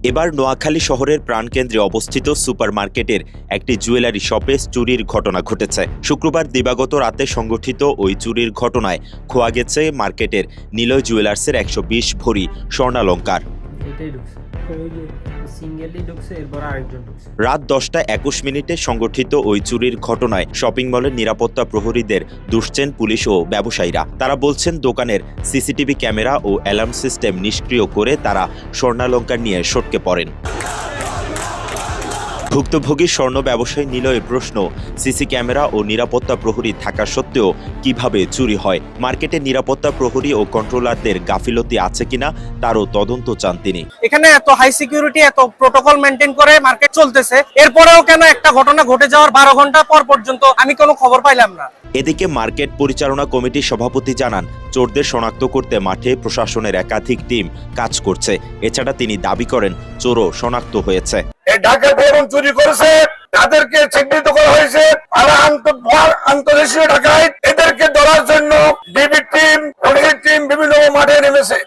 এবার নোয়াখালী শহরের প্রাণকেন্দ্রে অবস্থিত সুপারমার্কেটের একটি জুয়েলারি শপে চুরির ঘটনা ঘটেছে। শুক্রবার দিবাগত রাতে সংঘটিত ওই চুরির ঘটনায় খোয়া গেছে মার্কেটের নিলয় জুয়েলার্সের 120 ভরি স্বর্ণালংকার। রাত 10টা 21 মিনিটে সংঘটিত ওই চুরির ঘটনায় শপিং মলের নিরাপত্তা প্রহরীদের দুষছেন পুলিশ ও ব্যবসায়ীরা। তারা বলছেন, দোকানের সিসিটিভি ক্যামেরা ও অ্যালার্ম সিস্টেম নিষ্ক্রিয় করে তারা স্বর্ণালংকার নিয়ে সটকে পড়েন। ভুক্তভোগী স্বর্ণ ব্যবসায়ী নিলয়ের প্রশ্ন, সিসি ক্যামেরা ও নিরাপত্তা প্রহরী থাকা সত্ত্বেও কিভাবে চুরি হয়? মার্কেটের নিরাপত্তা প্রহরী ও কন্ট্রোলারদের গাফিলতি আছে কিনা তারও তদন্ত চান তিনি। এখানে এত হাই সিকিউরিটি, এত প্রোটোকল মেনটেন করে মার্কেট চলতেছে, এরপরেও কেন একটা ঘটনা ঘটে যাওয়ার 12 ঘন্টা পর পর্যন্ত আমি কোনো খবর পাইলাম না? এদিকে মার্কেট পরিচালনা কমিটির সভাপতি জানান, চোরদের শনাক্ত করতে মাঠে প্রশাসনের একাধিক টিম কাজ করছে। এছাড়া তিনি দাবি করেন, চোরও শনাক্ত হয়েছে। ডাকাতি এবং চুরি করেছে তাদেরকে চিহ্নিত করা হয়েছে। আন্তর্দেশীয় ডাকাত, এদেরকে ধরার জন্য ডিবি টিম, পুলিশের টিম বিভিন্ন মাঠে নেমেছে।